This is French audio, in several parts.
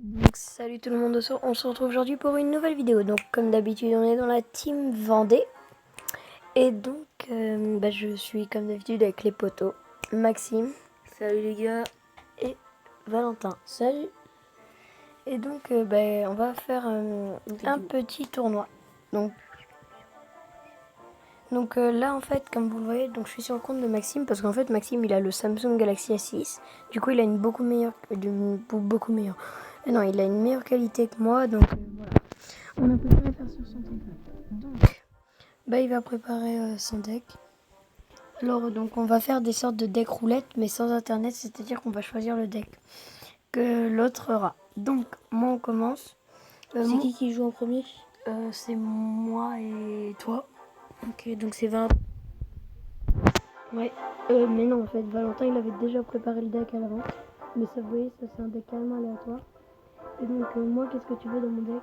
Donc, salut tout le monde, on se retrouve aujourd'hui pour une nouvelle vidéo. Donc comme d'habitude on est dans la team Vendée. Et donc je suis comme d'habitude avec les potos Maxime. Salut les gars. Et Valentin. Salut. Et donc on va faire un petit tournoi. Donc là en fait comme vous le voyez, donc je suis sur le compte de Maxime. Parce qu'en fait Maxime il a le Samsung Galaxy A6. Du coup il a une beaucoup meilleure. Non, il a une meilleure qualité que moi. Donc voilà. On a préparé faire sur son téléphone. Donc il va préparer son deck. Alors donc on va faire des sortes de deck roulettes mais sans internet. C'est-à-dire qu'on va choisir le deck que l'autre aura. Donc moi on commence. C'est qui joue en premier? C'est moi et toi. Ok, donc c'est 20. Ouais, mais non en fait, Valentin il avait déjà préparé le deck à l'avance. Mais ça vous voyez, ça c'est un deck carrément aléatoire. Et donc moi qu'est-ce que tu veux dans mon deck?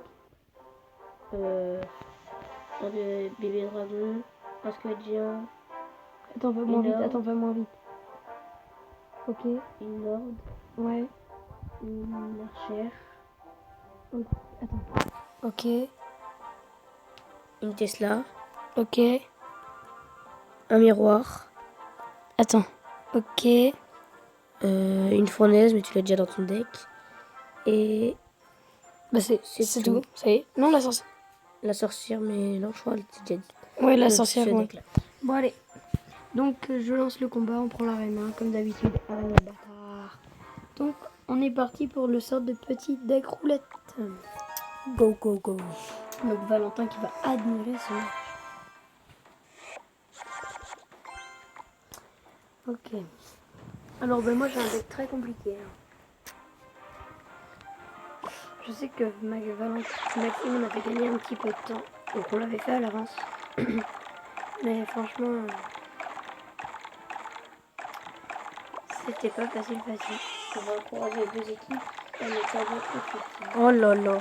Un de bébé dragon, un squelette géant. Attends, fais moins vite. Ok. Une lord. Ouais. Une archère. Attends. Ok. Une Tesla. Ok. Un miroir. Attends. Ok. Une fournaise, mais tu l'as déjà dans ton deck. Et c'est tout. Ça y est. Non, la sorcière. la sorcière, mais non, je crois qu'elle était déjà dit. Ouais, la sorcière. Ce Ouais. deck-là. Bon, allez. Donc, je lance le combat. On prend l'arène, comme d'habitude. Arène bâtard. Donc, on est parti pour le sort de petit deck roulette. Go, go, go. Donc, Valentin qui va admirer ce match. Ok. Alors, moi, j'ai un deck très compliqué. Je sais que Maxime m'avait gagné un petit peu de temps, donc on l'avait fait à l'avance. Mais franchement, c'était pas facile. On va encourager les deux équipes à ne pas être. Oh là là.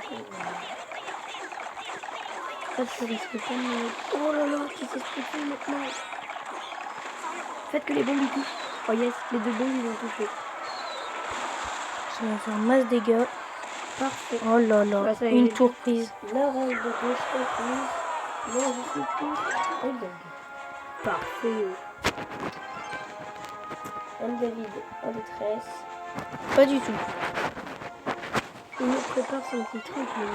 Ça, tu risques pas de me... Oh là là, tu sais ce maintenant. Faites que les bombes y touchent. Oh yes, les deux bombes ils ont touché. Ça va faire masse dégâts. Parfait. Oh là là, Bah, ça une tour prise. La règle de gauche est prise. Moi je suis plus. Parfait. Un David en détresse. Pas du tout. Il nous prépare son petit truc, mais il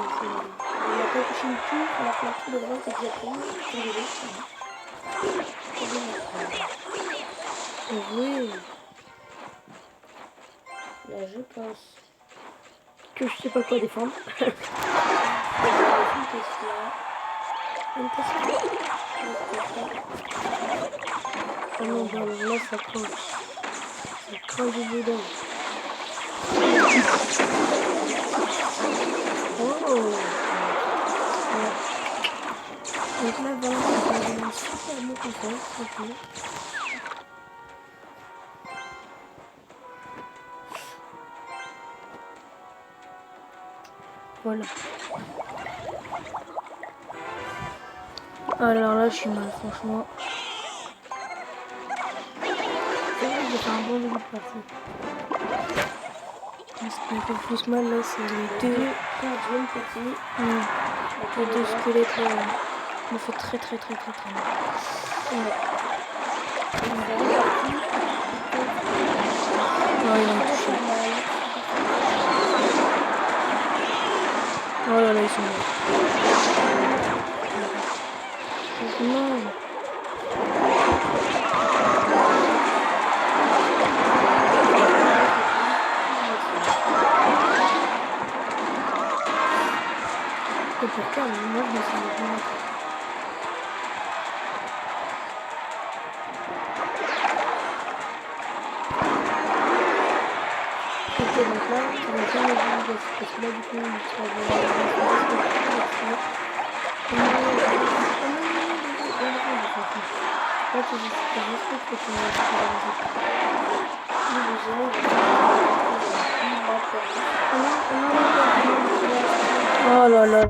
n'a pas touché une tour, alors que la tour de droite est déjà prise. Oui. Là, je pense que je sais pas quoi défendre. Une Tesla. Oh non, bah alors là, ça craint. Ça craint du boudin. Oh. Ouais. Donc là, voilà, on a un super beau conseil, franchement. Voilà. Alors là, je suis mal, franchement. C'est vrai que j'ai fait un bon début de partie. Ce qui me fait le plus mal, là, c'est les deux gardiens petits. Les deux squelettes, là, me fait très mal. Ouais. Non, ils vont me toucher. Oh là là, ils sont morts. Non. Et pourtant, moi, je me suis dit... Ok, donc là, ça va faire le bon geste. Parce que là, du coup, il sera Oh là là.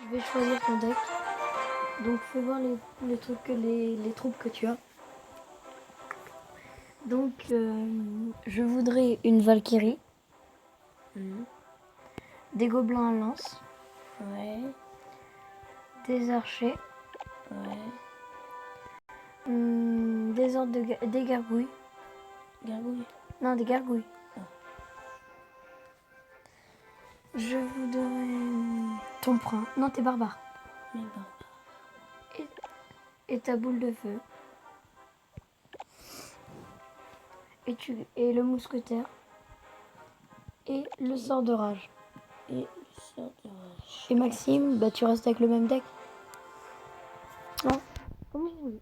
Je vais choisir ton deck. Donc fais voir les trucs les troupes que tu as. Donc, je voudrais une Valkyrie, des gobelins à lance, Ouais. des archers, Ouais. des ordres des gargouilles. Gargouille. Non, des gargouilles. Ah. Je voudrais ton prince. Non, tes barbares. Mais bon. Et ta boule de feu. Et le mousquetaire. Et le sort de rage. Et le sort de rage. Et Maxime, bah tu restes avec le même deck. Non. Comment vous voulez.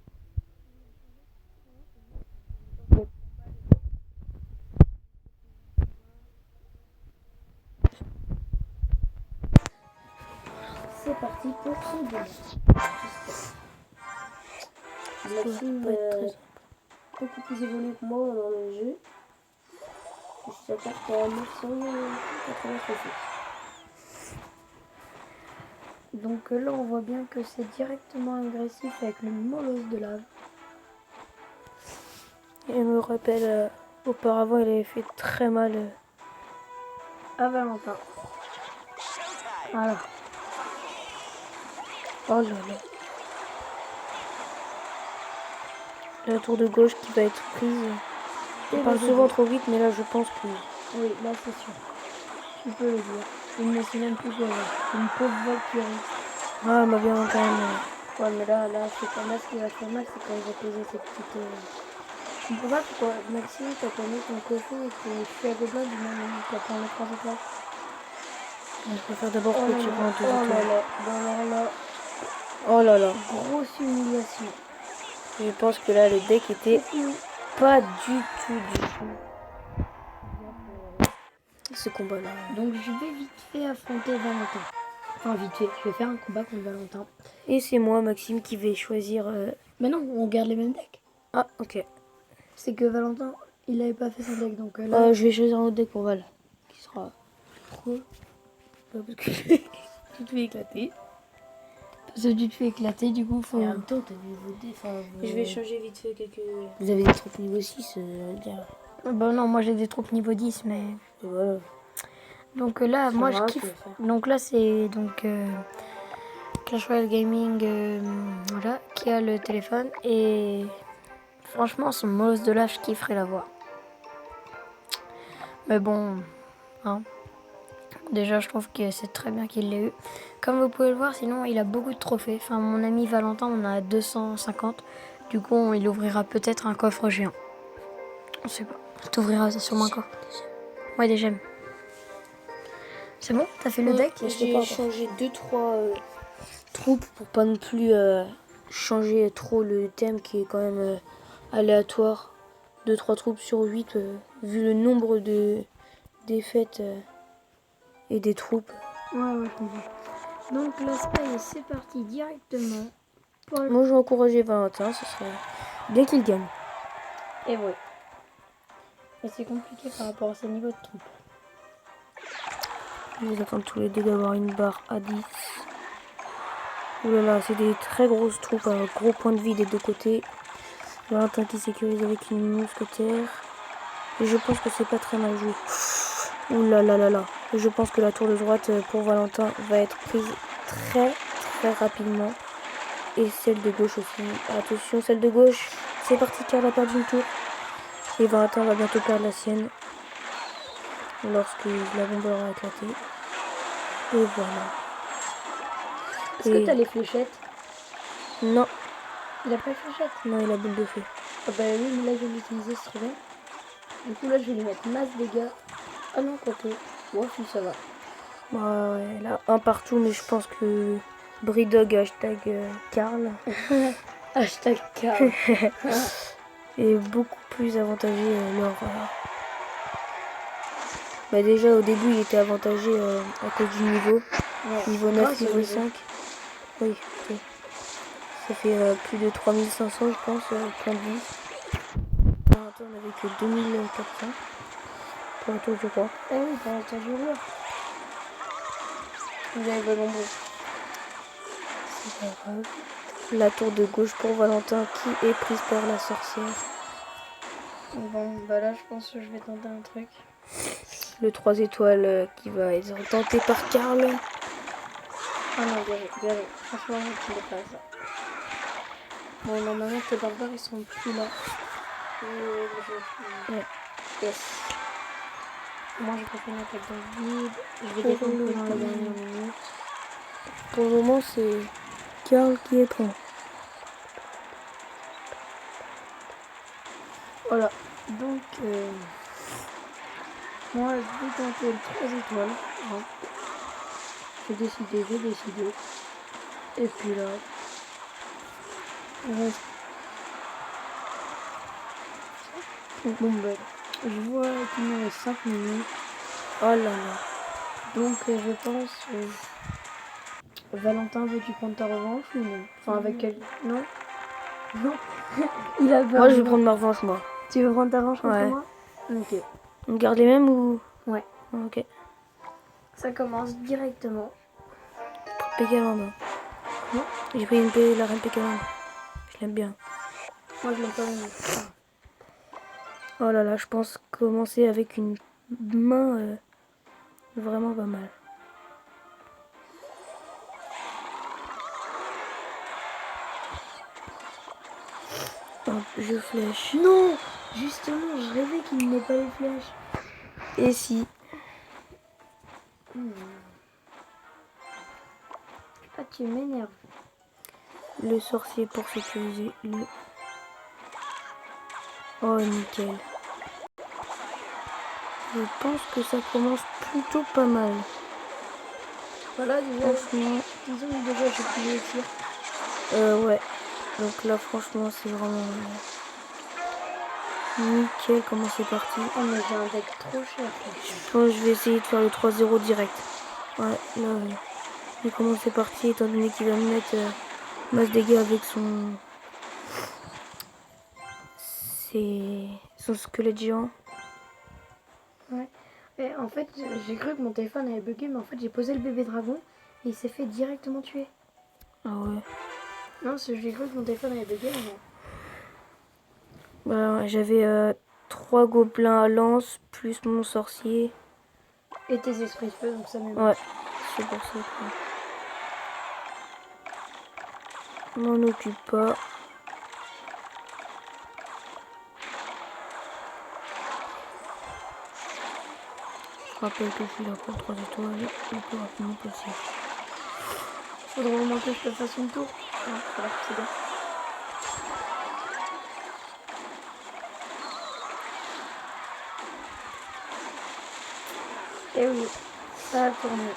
C'est parti pour ce débat. Maxime beaucoup plus évolué que moi dans le jeu. Je suis à carte à 986. Donc là on voit bien que c'est directement agressif avec le molosse de lave. Et je me rappelle, auparavant il avait fait très mal À Valentin. Voilà. Oh là là. La tour de gauche qui va être prise. On parle souvent trop vite, mais là je pense que... Oui, là c'est sûr. Tu peux le dire. Il ne sait même plus quoi faire. Une pauvre Valkyrie. Ah, elle m'a bien quand même... Ouais, mais là c'est quand même ce qui va faire mal, c'est quand il va poser ses petites... Je comprends pas pourquoi Maxime t'as pas mis ton cochon et que je suis à gobelin du moment où t'as pris les 3 étoiles. Je préfère d'abord que tu prends 2 Oh là étoiles. là, bon alors là, Oh là là. grosse humiliation. Je pense que là le deck était pas du tout ce combat là. Donc je vais vite fait affronter Valentin. Enfin vite fait, je vais faire un combat contre Valentin. Et c'est moi Maxime qui vais choisir... Mais non, on garde les mêmes decks. Ah ok. C'est que Valentin, il avait pas fait son deck, donc là... Je vais choisir un autre deck pour Val. Qui sera trop... Parce que tout fait éclater. Parce que tu te fais éclater, du coup faut... Et en même temps, t'as niveau D. Je vais changer vite fait quelques... Vous avez des troupes niveau 6, on va dire. Bah non, moi j'ai des troupes niveau 10, mais... Et voilà. Donc là, moi je grave, kiffe. tu vas faire. Donc là c'est donc Clash Royale Gaming, voilà, qui a le téléphone. Et franchement, son molosse de là, je kifferais l'avoir. Mais bon, hein. Déjà, je trouve que c'est très bien qu'il l'ait eu. Comme vous pouvez le voir, sinon, il a beaucoup de trophées. Enfin, mon ami Valentin, on a 250. Du coup, il ouvrira peut-être un coffre géant. On sait pas. T'ouvriras sûrement un coffre. Ouais, des gemmes. C'est bon? T'as fait le deck? J'ai changé 2-3 troupes pour pas non plus changer trop le thème qui est quand même aléatoire. 2-3 troupes sur 8 vu le nombre de défaites et des troupes. Ouais, je comprends. Donc là, c'est parti directement. Moi, je vais encourager Valentin, ce serait bien qu'il gagne. Et ouais. Et c'est compliqué par rapport à ses niveaux de troupes. Ils attendent tous les deux d'avoir une barre à 10. Ouh là là, c'est des très grosses troupes, un gros point de vie des deux côtés. Valentin qui sécurise avec une mousquetaire. Et je pense que c'est pas très mal joué. Ouh là là là là. Et je pense que la tour de droite pour Valentin va être prise très très rapidement. Et celle de gauche aussi. Attention, celle de gauche. C'est parti car elle a perdu une tour. Et Valentin va bientôt perdre la sienne. Lorsque la bombe aura éclaté. Et voilà. Est-ce que t'as les fléchettes? Non. Il a pas les fléchettes? Non, il a boule de feu. Ah bah oui, mais là je vais l'utiliser, c'est trop bien. Du coup là je vais lui mettre masse dégâts. Ah non, quoique. Ouais, si ça va. Ouais, là, un partout, mais je pense que Bridog hashtag Karl Hashtag Karl. est beaucoup plus avantagé leur... Bah déjà au début il était avantagé à cause du niveau. Ouais. Niveau 9, niveau 5. Oui, ok. Ça fait plus de 3500 je pense, point de vie. On n'avait que 2400 pour un tour je crois. Eh oui, pour l'instant je vois. Vous avez pas nombreux. C'est pas grave. La tour de gauche pour Valentin qui est prise par la sorcière. Bon, bah là, je pense que je vais tenter un truc. Le 3 étoiles qui va être tenté par Karl. Ah non, bien joué, bien joué. Franchement, je ne pas ça. Bon, normalement, tes barbares, ils sont plus là. Ouais. Yes. Moi, je préfère une attaque dans le vide. Je vais défendre pendant la dernière minute. Pour le moment, c'est Karl qui est prêt. Voilà. Donc, moi, je vais tenter le 3 étoiles. Hein. J'ai décidé. Et puis là, on reste. Bon, ben, je vois qu'il me reste 5 minutes. Oh là là. Donc, je pense. Valentin, veux-tu prendre ta revanche ou non? Enfin, avec quel. Non? Non? Il a peur. Moi, je vais prendre ma revanche, moi. Tu veux prendre ta revanche contre Ouais. moi? Ok. On garde les mêmes ou... Ouais. Ok. Ça commence directement. Pékalande. Non? J'ai pris la reine Pékalande. Je l'aime bien. Moi, je l'aime pas même. Oh là là, je pense commencer avec une main vraiment pas mal. Hop, je flèche. Non! Justement, je rêvais qu'il n'ait pas les flèches. Et si? Ah, tu m'énerves. Le sorcier pour sécuriser le... Oh, nickel. Je pense que ça commence plutôt pas mal. Voilà, déjà, Franchement, disons que déjà, j'ai pu les tirs. ouais. Donc là, franchement, c'est vraiment... nickel, comment c'est parti. Oh, mais j'ai un deck trop cher. Je pense que je vais essayer de faire le 3-0 direct. Ouais, là, vu comment c'est parti, étant donné qu'il va me mettre masse dégâts avec son squelette géant. Ouais. Et en fait, j'ai cru que mon téléphone avait bugué, mais en fait, j'ai posé le bébé dragon et il s'est fait directement tuer. Ah ouais. Non, j'ai cru que mon téléphone avait bugué, mais non. Bah, j'avais 3 gobelins à lance, plus mon sorcier. Et tes esprits de feu, donc ça m'énerve. Ouais, c'est pour ça que... m'en occupe pas. Je rappelle que je suis là pour 3 étoiles le plus rapidement possible. Faudrait au moins que je te fasse une tour. Non, voilà, c'est bon. Et oui, ça a tourné.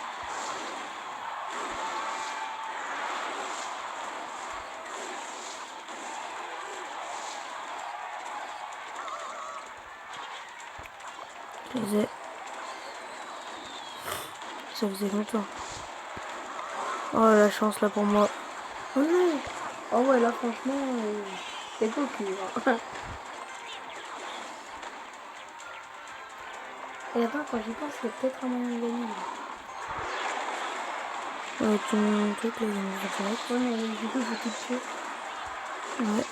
Je les ai. Ça faisait longtemps. Oh la chance là pour moi. Oh non! Oh ouais, là franchement, c'est cocu. Hein. Et attends, quand j'y pense, c'est peut-être un moyen de gagner. Ton truc là, il va direct. Ouais, mais du coup, je tout tuer. Ouais.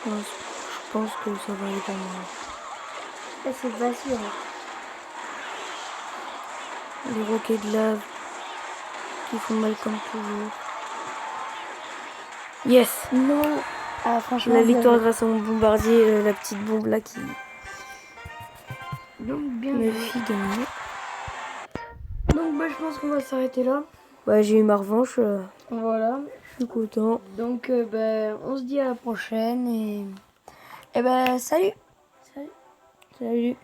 Ouais, je pense que ça va aller pour moi. Eh, c'est pas sûr. Hein. Les roquets de lave qui font mal comme toujours. Yes! Non! Ah, franchement, La bien victoire joué. grâce à mon bombardier, la petite bombe là qui Donc, bien me joué. fit gagner. Donc, bah, je pense qu'on va s'arrêter là. Ouais, j'ai eu ma revanche. Voilà. Je suis content. Donc, bah, on se dit à la prochaine et ben, salut! Salut!